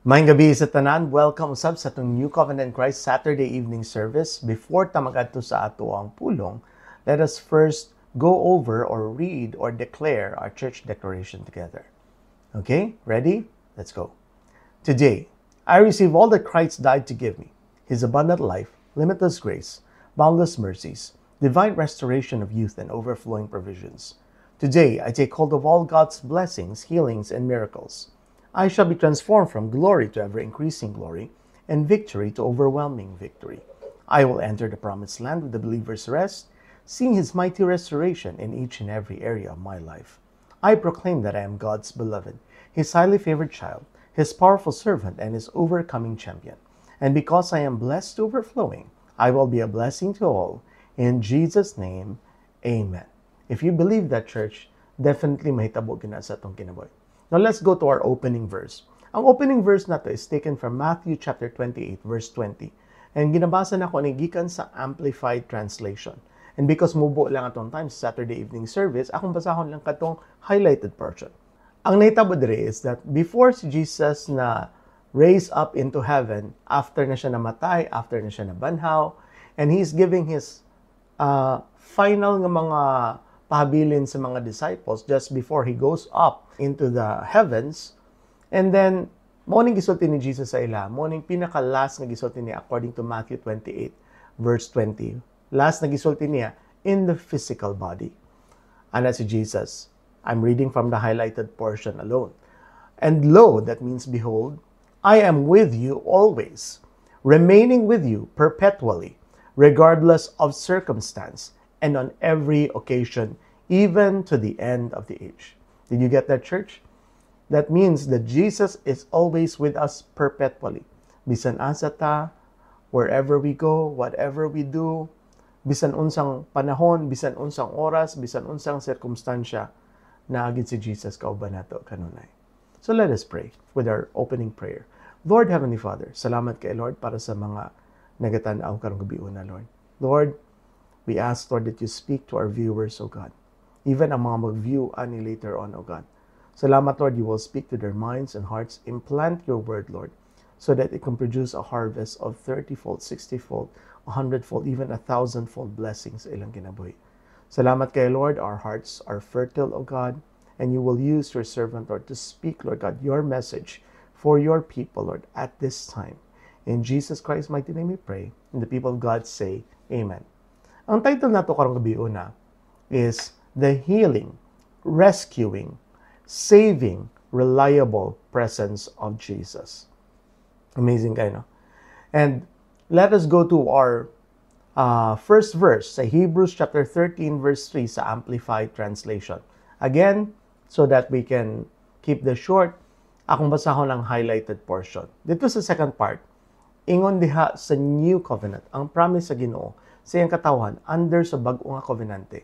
Maayong gabi sa tanan. Welcome usab sa atong New Covenant Christ Saturday evening service. Before ta magadto sa ato ang pulong, let us first go over or read or declare our church declaration together. Okay? Ready? Let's go. Today, I receive all that Christ died to give me: His abundant life, limitless grace, boundless mercies, divine restoration of youth, and overflowing provisions. Today, I take hold of all God's blessings, healings, and miracles. I shall be transformed from glory to ever-increasing glory, and victory to overwhelming victory. I will enter the promised land with the believer's rest, seeing His mighty restoration in each and every area of my life. I proclaim that I am God's beloved, His highly favored child, His powerful servant, and His overcoming champion. And because I am blessed to overflowing, I will be a blessing to all. In Jesus' name, Amen. If you believe that, church, definitely mahitabo gina sa atong kinabuhi. Now let's go to our opening verse. Ang opening verse na to is taken from Matthew chapter 28, verse 20. And ginabasa na ko ni gikan sa Amplified Translation. And because mubo lang atong time sa Saturday evening service, akong basahon lang katong highlighted portion. Ang nahitabo dire is that before si Jesus na raised up into heaven, after na siya namatay, after na siya nabanhaw, and He's giving His final nga mga pahabilin sa mga disciples just before He goes up into the heavens. And then, morning gisulti ni Jesus sa ila, morning pinaka-last na gisulti niya according to Matthew 28, verse 20. Last na gisulti niya, in the physical body. Ana si Jesus, I'm reading from the highlighted portion alone. And lo, that means behold, I am with you always, remaining with you perpetually, regardless of circumstance, and on every occasion, even to the end of the age. Did you get that, church? That means that Jesus is always with us perpetually. Bisan asa ta, wherever we go, whatever we do, bisan unsang panahon, bisan unsang oras, bisan unsang sirkumstansya, naagid si Jesus kauban nato kanunay. So let us pray with our opening prayer. Lord Heavenly Father, salamat kay Lord para sa mga nagatan-aw karong gabi una, Lord. Lord, we ask, Lord, that you speak to our viewers, O God. Even ang mga mag-view ani later on, O God. Salamat, Lord, you will speak to their minds and hearts. Implant your word, Lord, so that it can produce a harvest of 30-fold, 60-fold, 100-fold, even 1,000-fold blessings sa ilang kinabuhi. Salamat kay Lord, our hearts are fertile, O God, and you will use your servant, Lord, to speak, Lord God, your message for your people, Lord, at this time. In Jesus Christ's mighty name we pray, and the people of God say, Amen. Ang title nato karong gabi una is The Healing, Rescuing, Saving, Reliable Presence of Jesus. Amazing kayo, no? And let us go to our first verse sa Hebrews chapter 13, verse 3 sa Amplified Translation. Again, so that we can keep this short, akong basahon ang highlighted portion. Dito sa second part, ingon diha sa New Covenant, ang promise sa Ginoo sa iyang katawan under sa bag-o nga covenante.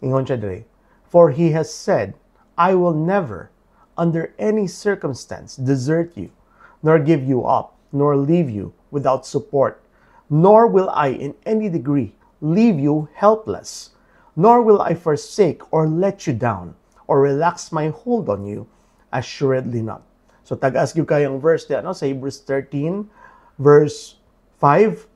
Ingon siya dire, for He has said, I will never, under any circumstance, desert you, nor give you up, nor leave you without support, nor will I in any degree leave you helpless, nor will I forsake or let you down, or relax my hold on you, assuredly not. So tag-as gyud kayong verse di, sa Hebrews 13, verse 5.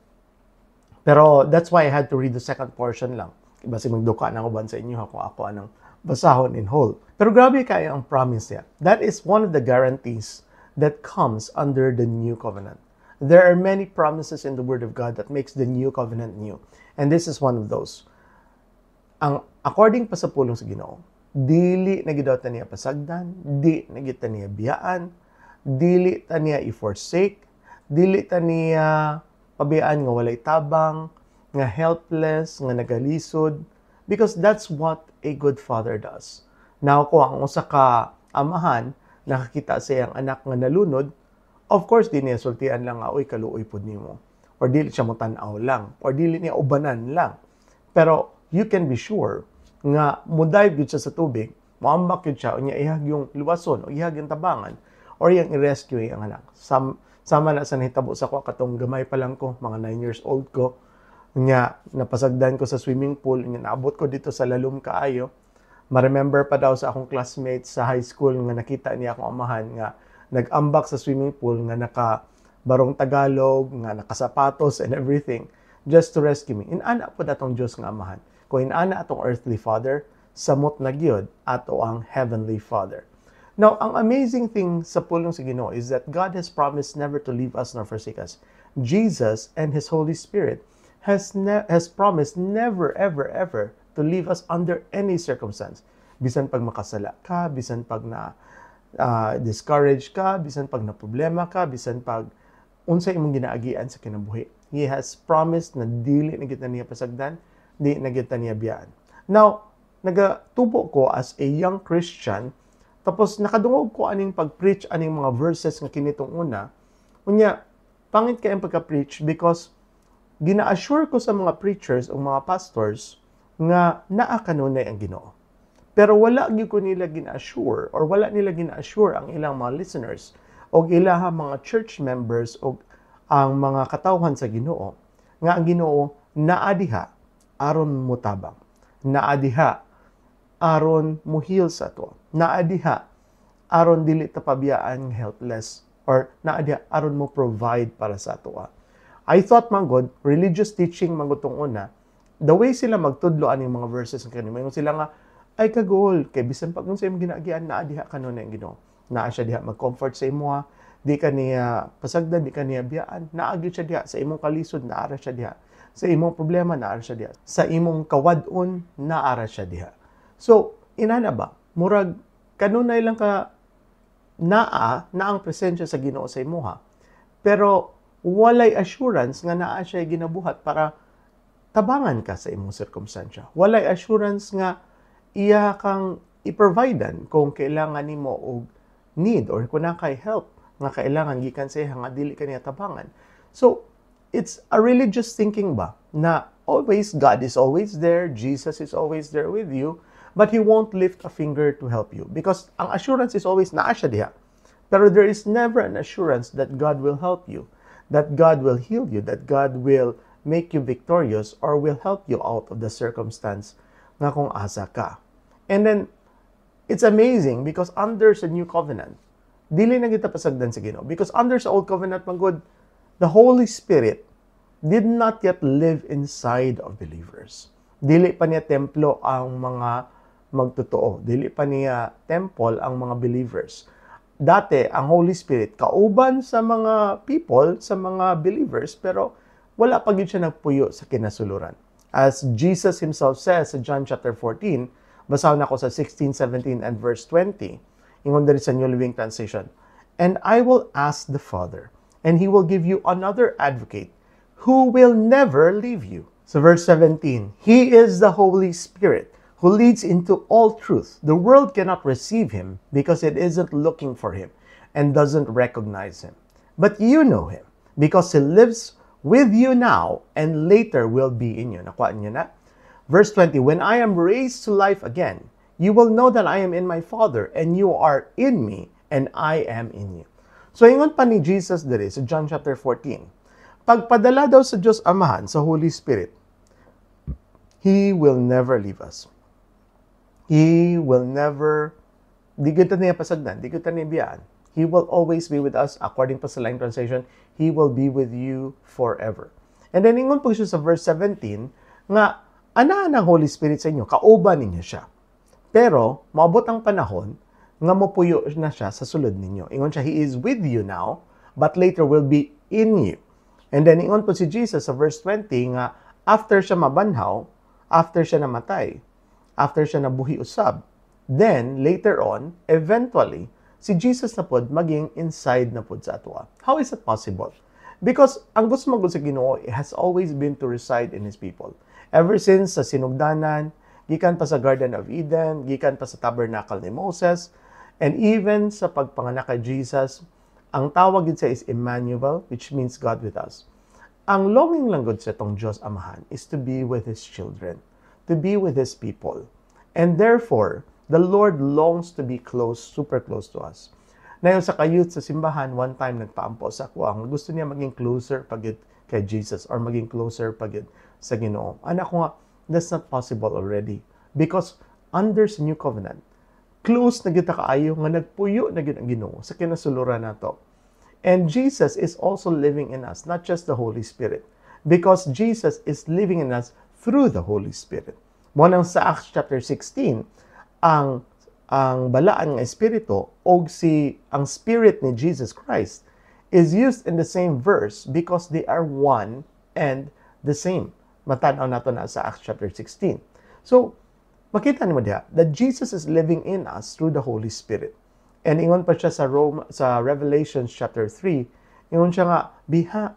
Pero that's why I had to read the second portion lang. Basi magduka na uban sa inyo kung ako anong basahon in whole. Pero grabe kayo ang promise niya. That is one of the guarantees that comes under the new covenant. There are many promises in the Word of God that makes the new covenant new. And this is one of those. Ang according pa sa pulong sa Ginoo, dili na gid ta niya pasagdan, di na gid ta niya biyaan, dili ta niya i-forsake, dili ta niya pabayaan nga walay tabang, nga helpless, nga nagalisod, because that's what a good father does. Now, kung ang usa ka amahan nakakita sa iyang anak nga nalunod, of course, di niya sultian lang nga, uy, kaluoy pod nimo. Or dili siya mo tan-aw lang. Or dili niya ubanan lang. Pero, you can be sure nga mudive yun siya sa tubig, maambak yun siya, o niya ihag yung luwason, o ihag yung tabangan, or yung i-rescue yung anak. Sama na sa nahitabo sa ko, katong gamay pa lang ko, mga 9 years old ko, nga napasagdan ko sa swimming pool, nga naabot ko dito sa lalum kaayo. Ma-remember pa daw sa akong classmates sa high school nga nakita niya akong amahan nga nag-ambak sa swimming pool nga naka barong Tagalog, nga nakasapatos and everything, just to rescue me. Inana po datong Diyos nga amahan. Kung inana atong earthly father, samot na gyud ato ang heavenly Father. Now, ang amazing thing sa pulong sa Ginoo is that God has promised never to leave us nor forsake us. Jesus and His Holy Spirit has promised never, ever, ever to leave us under any circumstance. Bisan pag makasala ka, bisan pag discourage ka, bisan pag na problema ka, bisan pag unsay imong ginaagian sa kinabuhi. He has promised na dili na kita niya pasagdan, di na kita niya biyaan. Now, nagatubo ko as a young Christian, tapos nakadungog ko aning pag-preach aning mga verses nga kinitong una. Unya, pangit kayong pagka-preach because gina-assure ko sa mga preachers o mga pastors nga naa kanunay ang Ginoo. Pero wala gyud ko nila gina-assure or wala nila gina-assure ang ilang mga listeners o ilang mga church members o ang mga katawhan sa Ginoo nga ang Ginoo naa diha aron mutabang, naa diha aron muhil sa to, naa diha aron dili ta pabiyaan helpless, or naa diha aron mo provide para sa ato. I thought manggod religious teaching manggod tong una, the way sila magtudlo aning mga verses ng kanimo, ingon sila nga ay kagol kay bisan pag unsa imong ginaagian naa diha kanunay ang Ginoo, naa siya diha mag-comfort sa imo, di ka niya pasagdan, di ka niya biyaan, naa gyud siya diha sa imong kalisod, naa siya diha sa imong problema, naa siya diha sa imong kawadon, naa siya diha. So inana ba murag kanunay lang ka naa ang presensya sa Ginoo sa imuha, pero walay assurance nga naa siya ginabuhat para tabangan ka sa imong sirkumstansya. Walay assurance nga iya kang i-providean kung kailangan nimo og need or kung kay help nga kailangan gikan sa iya nga dili kaniya tabangan. So it's a religious thinking ba na always God is always there, Jesus is always there with you, but He won't lift a finger to help you because ang assurance is always naa siya diha. Pero there is never an assurance that God will help you, that God will heal you, that God will make you victorious or will help you out of the circumstance nga kung asa ka. And then, it's amazing because under sa New Covenant, dili na kita pasagdan sa Ginoo. Because under sa Old Covenant, manggod, the Holy Spirit did not yet live inside of believers. Dili pa niya templo ang mga magtotoo. Dili pa niya temple ang mga believers. Dati, ang Holy Spirit, kauban sa mga people, sa mga believers, pero wala pa gyud siya nagpuyo sa kinasuluran. As Jesus Himself says sa John chapter 14, basahin ako sa 16, 17, and verse 20, ingon diri sa New Living Translation, "And I will ask the Father, and He will give you another advocate, who will never leave you." So verse 17, "He is the Holy Spirit, who leads into all truth. The world cannot receive Him because it isn't looking for Him and doesn't recognize Him. But you know Him because He lives with you now and later will be in you." Nakuha niyo na? Verse 20, "When I am raised to life again, you will know that I am in my Father and you are in me and I am in you." So ingon pa ni Jesus diri sa John chapter 14, pagpadala daw sa Diyos Amahan, sa Holy Spirit, He will never leave us. He will never, di kita niya pasagdan, di kita niya biyaan. He will always be with us. According pa sa Lang Translation, He will be with you forever. And then ingon po siya sa verse 17, nga, anaan ang Holy Spirit sa inyo, kauban ninyo siya. Pero, maabot ang panahon, nga mopuyo na siya sa sulod ninyo. Ingon siya, He is with you now, but later will be in you. And then ingon po si Jesus sa verse 20, nga, after siya mabanhaw, after siya namatay, after siya nabuhi usab, then, later on, eventually, si Jesus na pod maging inside na pod sa atwa. How is it possible? Because ang gusto magud sa Ginoo has always been to reside in His people. Ever since sa sinugdanan, gikan pa sa Garden of Eden, gikan pa sa tabernacle ni Moses, and even sa pagpanganak kay Jesus, ang tawag gid sa is Emmanuel, which means God with us. Ang longing lang gud sa tong Diyos Amahan is to be with His children, to be with His people. And therefore, the Lord longs to be close, super close to us. Nayon sa kayut sa simbahan, one time nagpaampo sa ako, ang gusto niya maging closer pagid kay Jesus or maging closer pagid sa Ginoo. Anak ko nga, that's not possible already. Because under sa New Covenant, close na kita kaayo nga nagpuyo na gyud ang Ginoo sa kinasuluran nato. And Jesus is also living in us, not just the Holy Spirit, because Jesus is living in us through the Holy Spirit. Mo nang sa Acts chapter 16, ang balaan nga espiritu o ang spirit ni Jesus Christ is used in the same verse because they are one and the same. Matanaw nato na sa Acts chapter 16. So, makita nimo diha that Jesus is living in us through the Holy Spirit. And ingon pa siya sa Revelation chapter 3, ingon siya nga,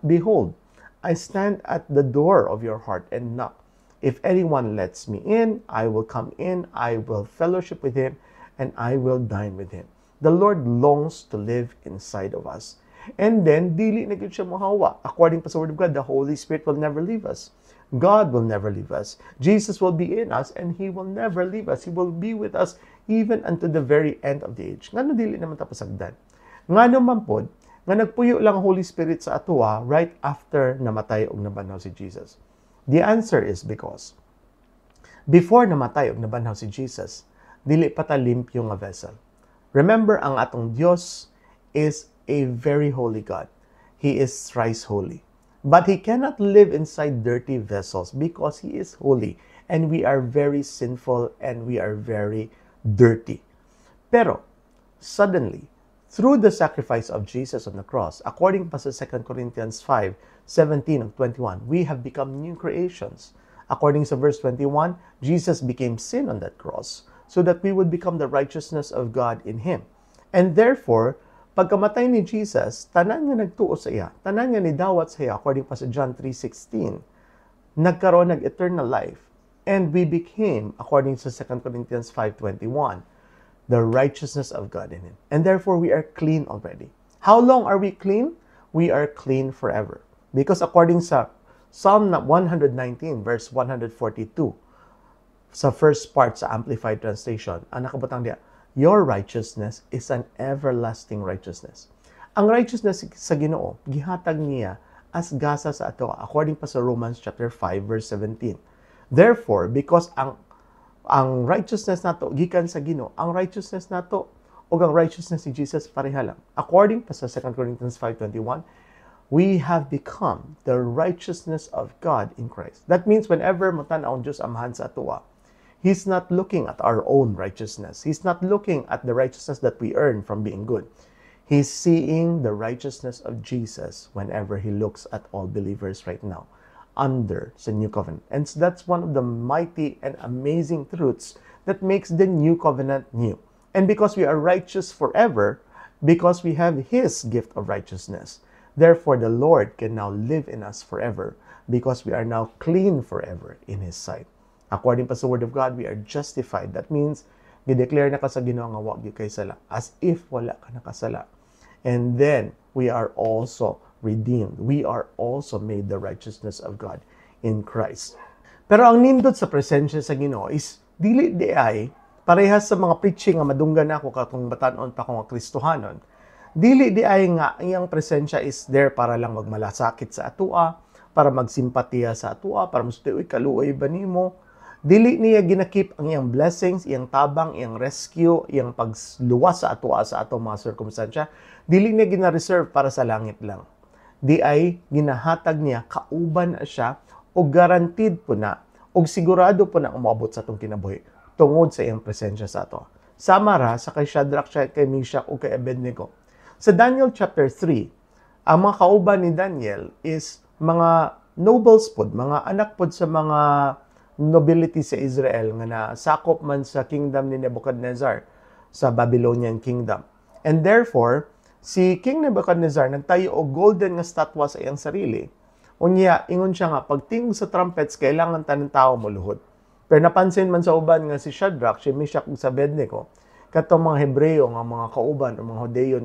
behold, I stand at the door of your heart and knock. If anyone lets me in, I will come in, I will fellowship with him, and I will dine with him. The Lord longs to live inside of us. And then, dili na gyud siya mohawa. According pa sa Word of God, the Holy Spirit will never leave us. God will never leave us. Jesus will be in us, and He will never leave us. He will be with us even unto the very end of the age. Ngano dili naman tapasagdan? Ngano man pod, nga nagpuyo lang ang Holy Spirit sa atoa right after namatay og nabanhaw si Jesus. The answer is because before namatay og nabanhaw si Jesus, dili pa ta limpyo nga vessel. Remember, ang atong Dios is a very holy God. He is thrice holy. But He cannot live inside dirty vessels because He is holy and we are very sinful and we are very dirty. Pero, suddenly, through the sacrifice of Jesus on the cross, according pa sa 2 Corinthians 5:17-21, we have become new creations. According sa verse 21, Jesus became sin on that cross so that we would become the righteousness of God in Him. And therefore, pagkamatay ni Jesus, tanan nga nagtuo sa iya, tanan nga nidawat sa iya, according pa sa John 3:16, nagkaroon ng eternal life. And we became, according to 2 Corinthians 5:21, the righteousness of God in Him. And therefore, we are clean already. How long are we clean? We are clean forever. Because according sa Psalm 119, verse 142, sa first part sa Amplified Translation, ang nakabutang diya, your righteousness is an everlasting righteousness. Ang righteousness sa Ginoo, gihatag niya as gasa sa ato, according pa sa Romans chapter 5, verse 17. Therefore, because ang righteousness nato gikan sa Ginoo, ang righteousness nato o ang righteousness ni Jesus pareha lang. According pa sa 2 Corinthians 5:21, we have become the righteousness of God in Christ. That means whenever mo tan-aw ang Dios amahan sa ato, He's not looking at our own righteousness. He's not looking at the righteousness that we earn from being good. He's seeing the righteousness of Jesus whenever He looks at all believers right now under the New Covenant. And so that's one of the mighty and amazing truths that makes the New Covenant new. And because we are righteous forever, because we have His gift of righteousness, therefore the Lord can now live in us forever because we are now clean forever in His sight. According pa sa Word of God, we are justified. That means, gideclare na ka sa Ginoo nga wa gyud kay sala, as if wala ka nakasala. And then, we are also redeemed. We are also made the righteousness of God in Christ. Pero ang nindot sa presensya sa Ginoo is, dili di ay, parehas sa mga preaching nga madunggan ako katong batan-on pa ko nga Kristohanon, dili di ay nga iyang presensya is there para lang magmalasakit sa atua, para magsimpatiya sa atua, para musti, uy, kaluoy ba nimo? Dili niya ginakip ang iyang blessings, iyang tabang, iyang rescue, iyang pagluwas sa ato mga circumstansya. Dili niya gina-reserve para sa langit lang. Di ay ginahatag niya, kauban na siya, o guaranteed po na, o sigurado po na umabot sa itong kinabuhi, tungod sa iyang presensya sa ato. Sama ra sa kay Shadrach, kay Meshach, o kay Abednego. Sa Daniel chapter 3, ang mga kauban ni Daniel is mga nobles po, mga anak po sa mga nobility sa Israel nga nasakop man sa kingdom ni Nebuchadnezzar sa Babylonian kingdom. And therefore, si King Nebuchadnezzar nagtayo og golden nga statwa sa iyang sarili. Unya, ingon siya nga, pagtingog sa trumpets, kailangan tanang tao muluhod. Pero napansin man sa uban nga si Shadrach, si Meshach ug sa Abednego, katong mga Hebreo nga mga kauban o mga Hodeo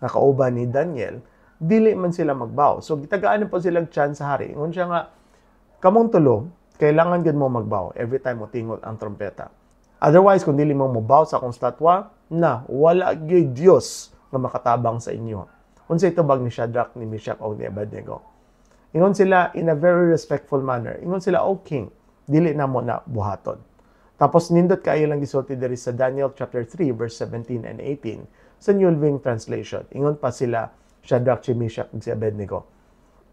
na kauban ni Daniel, dili man sila magbaw. So gitagaan po silang chance sa hari. Ingon siya nga, kamong tulo, kailangan gud mo magbaw every time mo tingog ang trompeta. Otherwise, kung dili mo mabaw sa akong statwa, wala gyud Dios nga makatabang sa inyo. Unsay tubag ni Shadrach, ni Meshach, o ni Abednego. Ingon sila in a very respectful manner. Ingon sila, O King, dili na mo na buhaton. Tapos nindot kayo lang gisulti diri sa Daniel chapter 3 verse 17 and 18 sa New Living Translation. Ingon pa sila Shadrach, Meshach, ug Abednego.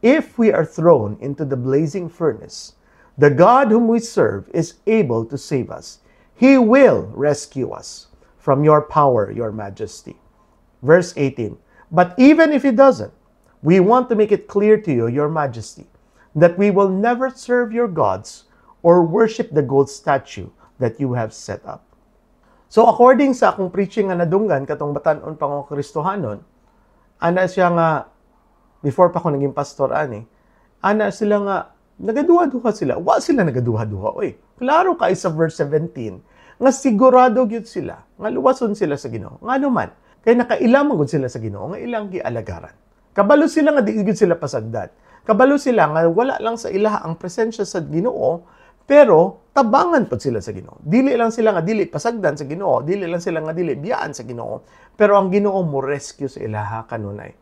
If we are thrown into the blazing furnace, the God whom we serve is able to save us. He will rescue us from your power, your majesty. Verse 18. But even if he doesn't, we want to make it clear to you, your majesty, that we will never serve your gods or worship the gold statue that you have set up. So according sa akong preaching nga nadunggan katong batan-on pang Kristohanon, ana siya nga before pa ko naging pastor ani, ana sila nga nagaduha-duha sila. Wa sila nagaduha-duha. Oy, klaro kay sa verse 17 nga sigurado gyud sila nga luwason sila sa Ginoo. Ngano man kay nakailamang gud sila sa Ginoo nga ilang gialagaran. Kabalo sila nga di gud sila pasagdan. Kabalo sila nga wala lang sa ilaha ang presensya sa Ginoo, pero tabangan pod sila sa Ginoo. Dili lang sila nga dili pasagdan sa Ginoo, dili lang sila nga dili biyaan sa Ginoo, pero ang Ginoo mo rescue sa ilaha kanunay.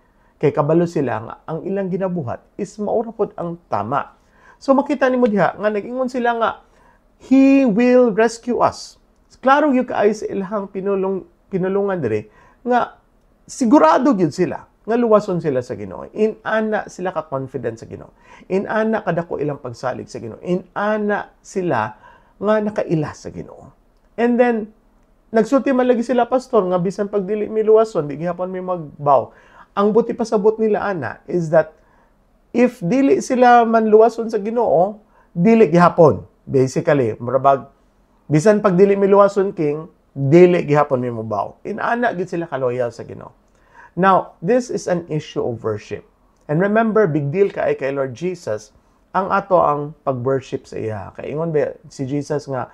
Kay kabalo sila nga ang ilang ginabuhat is maura pod ang tama. So makita nimo diha nga nag-ingon sila nga He will rescue us. Klaro gyud kaay sa ilahang pinulungan dire nga sigurado gyud sila nga luwason sila sa Ginoo. Inana sila ka confident sa Ginoo. Inana kadako ilang pagsalig sa Ginoo. Inana sila nga nakaila sa Ginoo. And then nagsulti man lagi sila pastor nga bisan pag dili mi luwason di gihapon mi magbaw. Ang buti pasabot nila ana is that if dili sila man luwason sa Ginoo, dili gihapon. Basically, marabag bisan pag dili mi luwason king, dili gihapon mi mabaw. Inana gid sila ka loyal sa Ginoo. Now, this is an issue of worship. And remember, big deal kay Lord Jesus, ang ato ang pag-worship sa iya. Kay ingon ba si Jesus nga,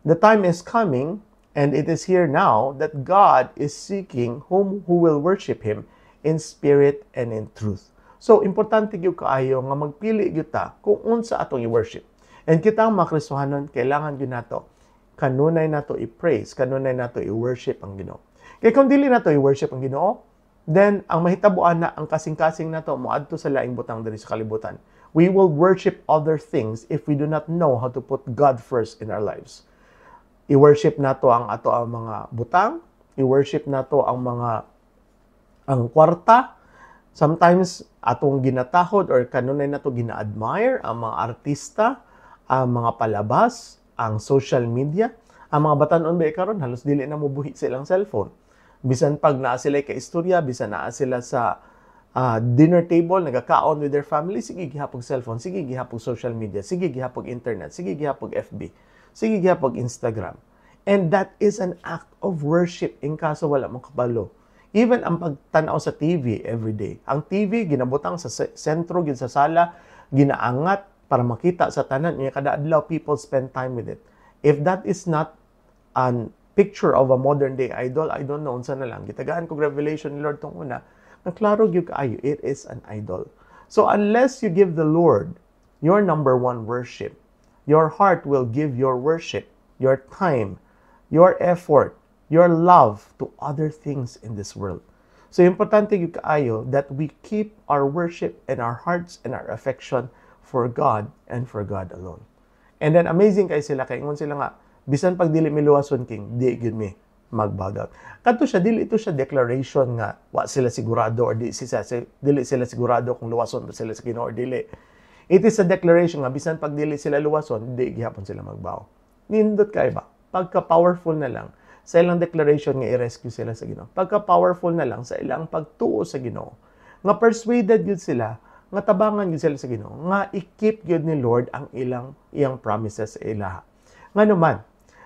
the time is coming, and it is here now, that God is seeking who will worship Him in spirit and in truth. So, importante gyud kaayo nga magpili gyud ta kung unsa atong i-worship. And kita ang mga Kristohanon, kailangan gyud nato kanunay nato i-praise, kanunay nato i-worship ang Ginoo. Kay kung dili nato i-worship ang Ginoo, then ang mahitabuan na ang kasing-kasing nato moadto sa laing butang diri sa kalibutan. We will worship other things if we do not know how to put God first in our lives. I-worship nato ang ato ang mga butang, i-worship nato ang kwarta. Sometimes atong ginatahod or kanunay nato gina-admire ang mga artista, ang mga palabas, ang social media. Ang mga batan-on ba karon halos dili na mobuhi sa ilang cellphone. Bisan pag naa sila kay istorya, bisan naa sila sa dinner table, nagakaon with their family, sige gihapog cellphone, sige gihapog social media, sige gihapog internet, sige gihapog FB, sige gihapog Instagram. And that is an act of worship in kaso wala mo kabalo. Even ang pagtanaw sa TV every day. Ang TV, ginabutang sa sentro, gin sa sala, ginaangat para makita sa tanan. Kada adlaw, people spend time with it. If that is not an picture of a modern day idol, I don't know, unsa na lang. Gitagaan ko revelation ni Lord tong una, na klaro gyud kaayo, it is an idol. So unless you give the Lord your number one worship, your heart will give your worship, your time, your effort, your love to other things in this world. So importante gyud kaayo that we keep our worship and our hearts and our affection for God and for God alone. And then amazing kay sila kay ingon sila nga bisan pag dili mi luwason king, di gyud mi mag-bow down. Kadto siya dili ito siya declaration nga wa sila sigurado or dili sila sigurado kung luwason ba sila sa Ginoo or dili. It is a declaration nga bisan pag dili sila luwason, di gihapon sila mag-bow. Nindot kay ba? Pagka-powerful na lang sa ilang declaration nga i-rescue sila sa Ginoo. Pagka-powerful na lang sa ilang pagtuo sa Ginoo. Nga persuaded gyud sila nga tabangan gyud sila sa Ginoo, nga i-keep gyud ni Lord ang iyang promises sa ilaha. Nga naman,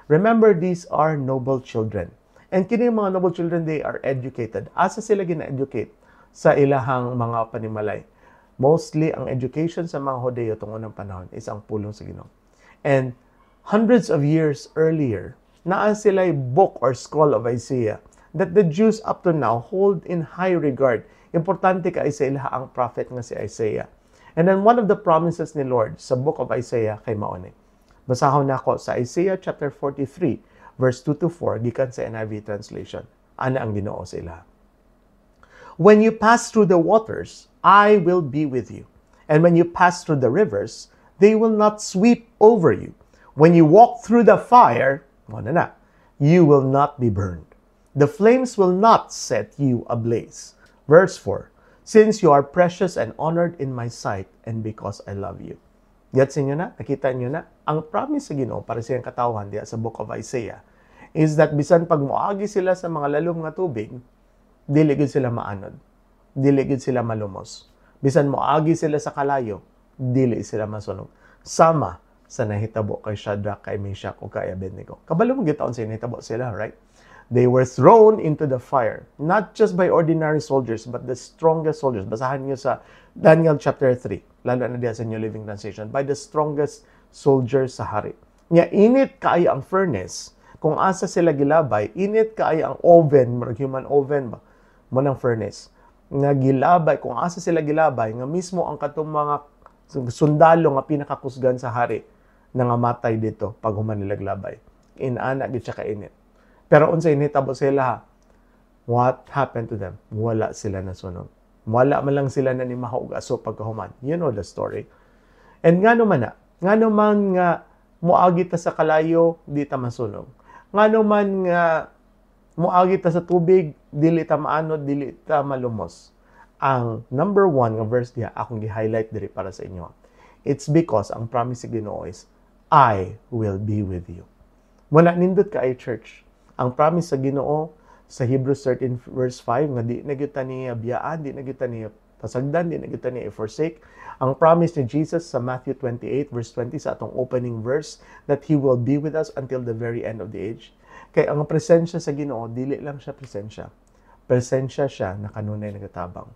remember these are noble children. And kini mga noble children, they are educated. Asa sila gina-educate sa ilahang mga panimalay. Mostly ang education sa mga Hodeo tungod ng panahon is ang pulong sa Ginoo. And hundreds of years earlier, naa sila book or scroll of Isaiah that the Jews up to now hold in high regard. Importante ka sa ilaha ang prophet nga si Isaiah. And then one of the promises ni Lord sa book of Isaiah kay maone. Basahon nako sa Isaiah chapter 43 verse 2 to 4 gikan sa NIV translation. Ana ang Ginoo sa ilaha. When you pass through the waters, I will be with you. And when you pass through the rivers, they will not sweep over you. When you walk through the fire, you will not be burned. The flames will not set you ablaze. Verse 4, since you are precious and honored in my sight, and because I love you. Gets inyo na? Nakita nyo na? Ang promise sa Ginoo para sa iyang katawhan diya sa Book of Isaiah is that bisan pag moagi sila sa mga lalom nga tubig, dili gid sila maanod. Dili gid sila malumos. Bisan moagi sila sa kalayo, dili sila masunog. Sama sa nahitabo kay Shadrach, kay Meshach, o kay Abednego. Kabalo mo gitaon sa nahitabo sila, right? They were thrown into the fire, not just by ordinary soldiers, but the strongest soldiers. Basahan niyo sa Daniel chapter 3, lalo na diya sa New Living Translation, by the strongest soldiers sa hari. Nya init kaayo ang furnace, kung asa sila gilabay, init kaayo ang oven, human oven ba, mo ng furnace, nga gilabay, kung asa sila gilabay, nga mismo ang katong mga sundalo nga pinakakusgan sa hari, nangamatay dito pag human nila glabay. Inana gid siya kainit. Pero unsay nahitabo sila, what happened to them? Wala sila nasunog. Wala man lang sila na ni mahog aso pagkahuman. You know the story. And ngano man nga moagi ta sa kalayo, di ta masunog. Ngano man nga moagi ta sa tubig, dili ta maanod, dili ta malumos. Ang number 1 nga verse diha akong gi-highlight diri para sa inyo. It's because ang promise sa Ginoo is, I will be with you. Muna nindot ka ay church. Ang promise sa Ginoo sa Hebrews 13 verse 5 nga di na gyud ta niya biyaan, di na gyud ta niya pasagdan, di na gyud ta niya i-forsake. Ang promise ni Jesus sa Matthew 28 verse 20 sa atong opening verse that He will be with us until the very end of the age. Kay ang presensya sa Ginoo dili lang siya presensya. Presensya siya na kanunay nagatabang.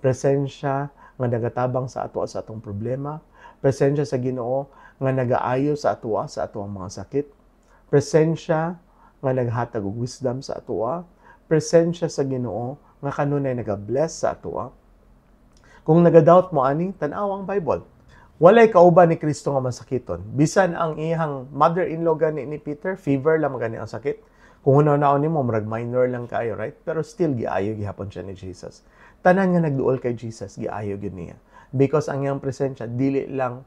Presensya nga nagatabang sa ato sa atong problema. Presensya sa Ginoo nga nagaayo sa ato sa atong mga sakit. Presensya nga naghatag og wisdom sa atoa, presensya sa Ginoo nga kanunay naga-bless sa atoa. Kung naga-doubt mo ani, tan-aw ang Bible. Walay kauban ni Kristo nga masakiton. Bisan ang iyang mother-in-law gani ni Peter, fever lang gani ang sakit. Kung hunaw-naon nimo murag minor lang kayo, right? Pero still giayo gihapon siya ni Jesus. Tanan nga nagduol kay Jesus, giayo gyud niya. Because ang iyang presensya dili lang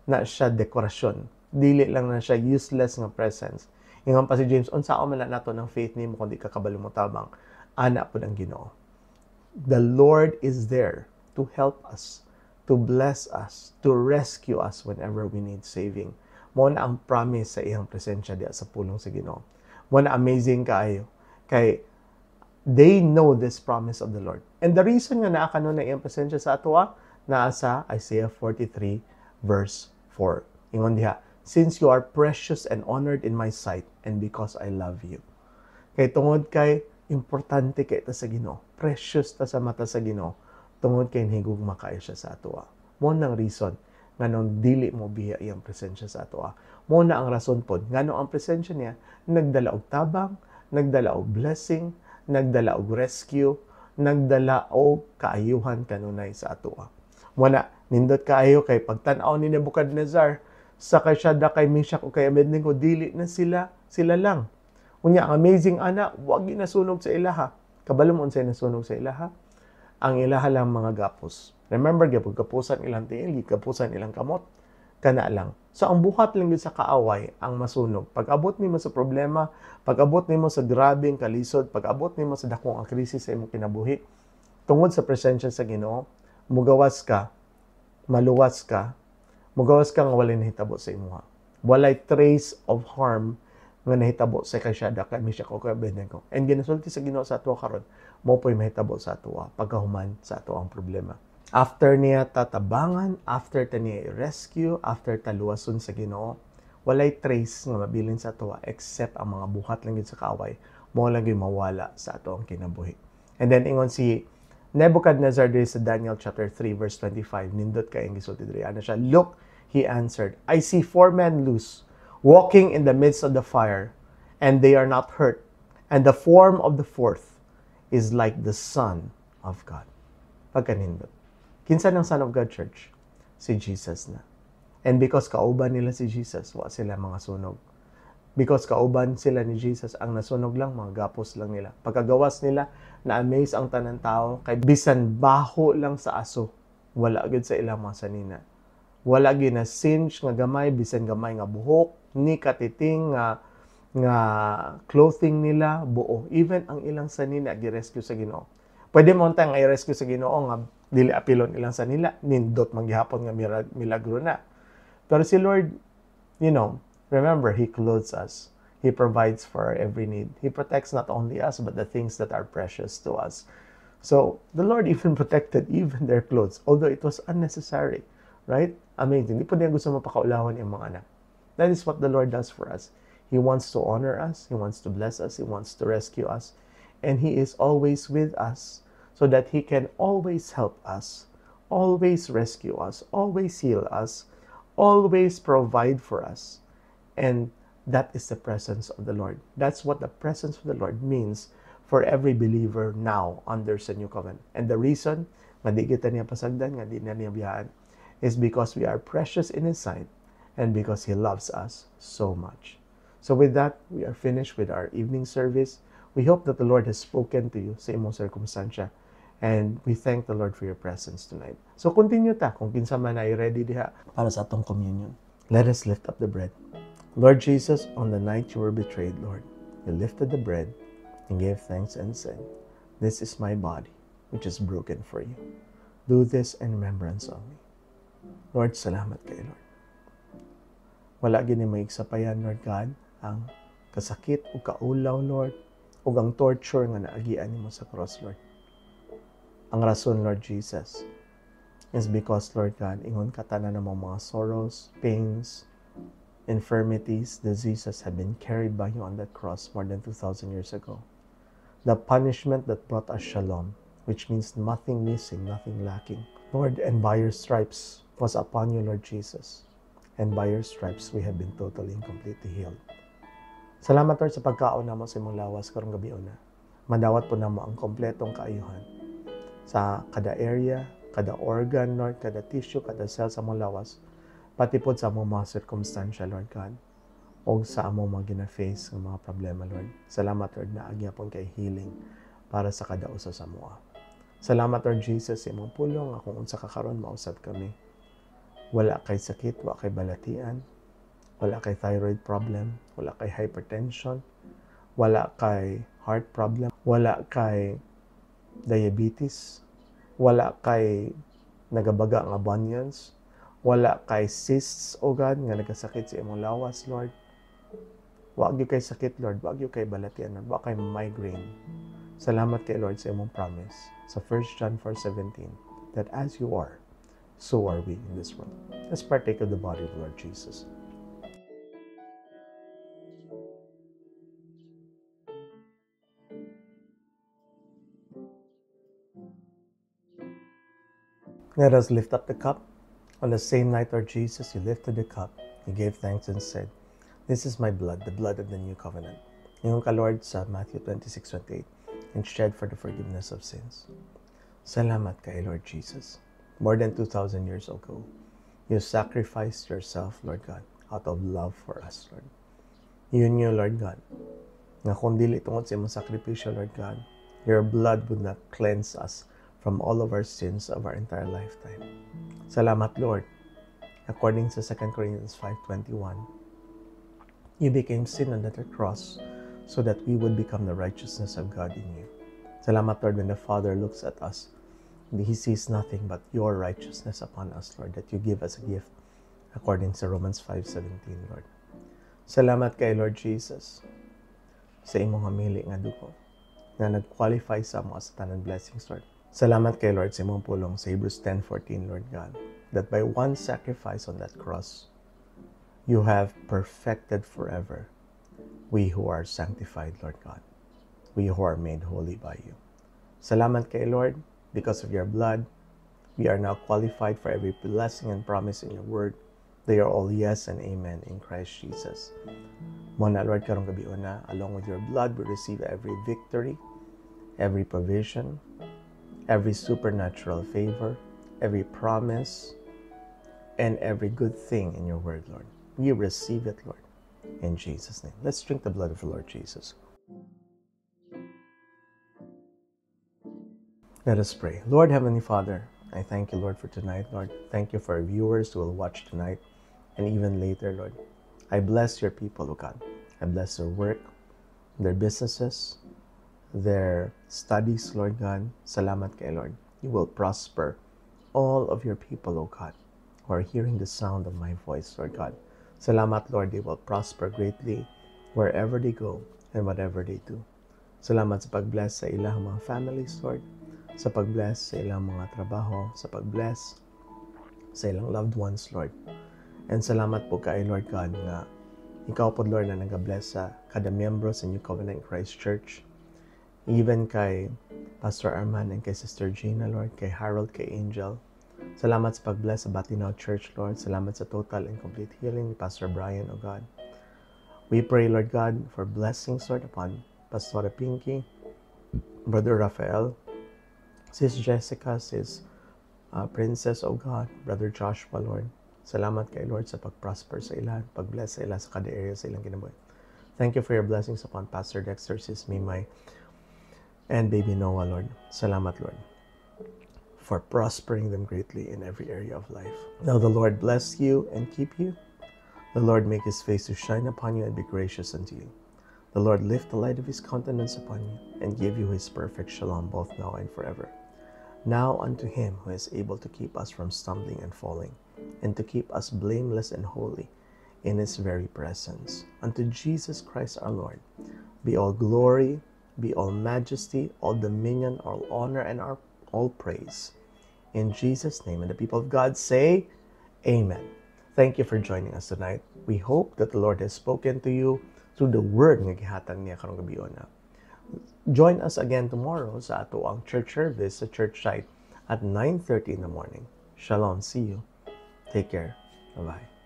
na siya dekorasyon. Dili lang na siya useless nga presence. Ingon pa si James, unsa man na nato ng faith nimo kundi kakabalo mo tabang ana pud ang Ginoo. The Lord is there to help us, to bless us, to rescue us whenever we need saving. Mo na ang promise sa iyang presensya diya sa pulong sa Ginoo. Mo na amazing kaayo kay they know this promise of the Lord. And the reason nga naa kanon na iyang presensya sa atoa naa sa Isaiah 43 verse 4. Ingon diha, since you are precious and honored in my sight, and because I love you. Kay tungod kay importante kay ta sa Ginoo, precious ta sa mata sa Ginoo, tungod kay higugma kaayo siya sa atoa. Mo nang reason nganong dili mo biya iyang presensya sa atoa. Mo na ang rason pod ngano ang presensya niya nagdala og tabang, nagdala og blessing, nagdala og rescue, nagdala og kaayuhan kanunay sa atoa. Mo na nindot kaayo kay pagtan-aw ni Nebuchadnezzar sa kay Shadrach, kay Meshach, o kay Abednego, dili na sila lang. Unya, ang amazing ana, wag nasunog sa ilaha. Kabalo mo unsay nasunog sa ilaha? Ang ilaha lang mga gapos. Remember, gapusan ilang tiil, gapusan ilang kamot, kana lang. So, ang buhat lang sa kaaway, ang masunog. Pag-abot nimo sa problema, pag-abot nimo sa grabing kalisod, pag-abot nimo sa dakong krisis sa imong kinabuhi, tungod sa presensya sa Ginoo, mugawas ka, maluwas ka, mugawas ka nga walay nahitabo sa imuha. Walay trace of harm nga nahitabo sa kay Shadrach, kay Meshach, o kay Abednego. And ginasulti sa Ginoo sa ato karon, mo po'y mahitabo sa ato pagkahuman sa ato ang problema. After niya tatabangan, after ta niya i-rescue, after taluwason sa Ginoo, walay trace nga mabilin sa ato except ang mga buhat lang sa kaaway, mo lang gyud mawala sa ato ang kinabuhi. And then ingon si Nebuchadnezzar diri sa Daniel chapter 3 verse 25, nindot kay ang gisulti diri. Ano siya? Look, he answered, I see 4 men loose, walking in the midst of the fire, and they are not hurt. And the form of the 4th is like the Son of God. Pagkanindot. Kinsa ng Son of God, church? Si Jesus na. And because kauban nila si Jesus, wa sila mga sunog. Because kauban sila ni Jesus, ang nasunog lang, mga gapos lang nila. Pagkagawas nila, na-amaze ang tanang tao, kay bisan baho lang sa aso, wala agad sa ilang mga sanina. Wala gina-singe nga gamay, bisan gamay nga buhok, ni katiting nga clothing nila, buo. Even ang ilang sanina, gi-rescue sa Ginoo. Pwede mo nga i-rescue sa Ginoo nga dili apilon ilang sanila, nindot maghihapon nga milagro na. Pero si Lord, remember, He clothes us. He provides for our every need. He protects not only us, but the things that are precious to us. So, the Lord even protected even their clothes, although it was unnecessary. Right? Amazing. Di po niya gusto mapakaulawan yung mga anak. That is what the Lord does for us. He wants to honor us. He wants to bless us. He wants to rescue us. And He is always with us so that He can always help us, always rescue us, always heal us, always provide for us. And that is the presence of the Lord. That's what the presence of the Lord means for every believer now under sa New Covenant. And the reason nga di kita niya pasagdan, nga di na niya biyaan, is because we are precious in His sight and because He loves us so much. So with that, we are finished with our evening service. We hope that the Lord has spoken to you sa imong circumstansya. And we thank the Lord for your presence tonight. So continue ta kung kinsa man ay ready diha para sa atong communion. Let us lift up the bread. Lord Jesus, on the night you were betrayed, Lord, you lifted the bread and gave thanks and said, "This is my body, which is broken for you. Do this in remembrance of me." Lord, salamat kayo, Lord. Wala gini maigsapayan, Lord God, ang kasakit o kaulaw, Lord, o ang torture nga naagian nimo sa cross, Lord. Ang rason, Lord Jesus, is because, Lord God, ingon ka tanan namang mga sorrows, pains, infirmities, diseases have been carried by you on that cross more than 2,000 years ago. The punishment that brought us shalom, which means nothing missing, nothing lacking. Lord, and by your stripes was upon you, Lord Jesus. And by your stripes, we have been totally and completely healed. Salamat, Lord, sa pagkaon namo sa imong lawas karong gabi una. Madawat po namo ang kompletong kaayuhan sa kada area, kada organ, Lord, kada tissue, kada cell sa imong lawas. Pati po sa among mga circumstansya, Lord God, o sa among mga gina-face ng mga problema, Lord. Salamat, Lord, na agya po kay healing para sa kada usa sa mua. Salamat, Lord Jesus, sa imong pulong, akong unsa ka karon mausab kami. Wala kay sakit, wala kay balatian, wala kay thyroid problem, wala kay hypertension, wala kay heart problem, wala kay diabetes, wala kay nagabaga nga bunions, wala kay cysts, o God, nga nagasakit sa imong lawas, Lord. Wag gyud kay sakit, Lord. Wag gyud kay balatian, Lord. Wag kay migraine. Salamat kay Lord sa imong promise sa 1 John 4:17 that as you are, so are we in this world. Let's partake of the body of the Lord Jesus. Let us lift up the cup. On the same night, Lord Jesus, you lifted the cup, you gave thanks and said, "This is my blood, the blood of the new covenant." Yung ka, Lord, sa Matthew 26:28, and shed for the forgiveness of sins. Salamat kay Lord Jesus. More than 2,000 years ago, you sacrificed yourself, Lord God, out of love for us, Lord. Yun yung, Lord God, nga kung dili tungod sa imong sakripisyo, Lord God, your blood would not cleanse us from all of our sins of our entire lifetime. Salamat, Lord. According to 2 Corinthians 5:21, you became sin on that cross so that we would become the righteousness of God in you. Salamat, Lord, when the Father looks at us, He sees nothing but your righteousness upon us, Lord, that you give as a gift according to Romans 5:17, Lord. Salamat kay Lord Jesus sa imong hamili nga dugo na nag-qualify sa mga sa tanan blessings, Lord. Salamat kay Lord sa imong pulong sa Hebrews 10:14, Lord God, that by one sacrifice on that cross, you have perfected forever we who are sanctified, Lord God, we who are made holy by you. Salamat kay Lord, because of your blood, we are now qualified for every blessing and promise in your word. They are all yes and amen in Christ Jesus. Muna, Lord, karong gabi una, along with your blood, we receive every victory, every provision, every supernatural favor, every promise, and every good thing in your word, Lord. We receive it, Lord, in Jesus' name. Let's drink the blood of the Lord Jesus. Let us pray. Lord, Heavenly Father, I thank you, Lord, for tonight, Lord. Thank you for our viewers who will watch tonight and even later, Lord. I bless your people, O God. I bless their work, their businesses, their studies, Lord God. Salamat kay Lord. You will prosper all of your people, O God, who are hearing the sound of my voice, Lord God. Salamat, Lord, they will prosper greatly wherever they go and whatever they do. Salamat sa pag-bless sa ilang mga families, Lord. Sa pag-bless sa ilang mga trabaho, sa pag-bless sa ilang loved ones, Lord. And salamat po kay Lord God nga ikaw po, Lord, na nag-bless sa kada miyembro sa New Covenant Christ Church. Even kay Pastor Arman and kay Sister Gina, Lord, kay Harold, kay Angel. Salamat sa pag-bless sa Batinaw Church, Lord. Salamat sa total and complete healing ni Pastor Brian, O God. We pray, Lord God, for blessings, Lord, upon Pastora Pinky, Brother Rafael, Sis Jessica, Sis Princess, O God, Brother Joshua, Lord. Salamat kay Lord sa pag-prosper sa ilan, pag-bless sa ilan sa kada area sa ilang kinabuhi. Thank you for your blessings upon Pastor Dexter, Sis Mimay, and Baby Noah, Lord. Salamat, Lord, for prospering them greatly in every area of life. Now the Lord bless you and keep you. The Lord make his face to shine upon you and be gracious unto you. The Lord lift the light of his countenance upon you and give you his perfect shalom both now and forever. Now unto him who is able to keep us from stumbling and falling, and to keep us blameless and holy in his very presence. Unto Jesus Christ our Lord, be all glory, be all majesty, all dominion, all honor, and all praise. In Jesus' name, and the people of God say, Amen. Thank you for joining us tonight. We hope that the Lord has spoken to you through the word nga gihatag niya karong gabi na. Join us again tomorrow sa ato ang church service sa church site at 9:30 in the morning. Shalom. See you. Take care. Bye-bye.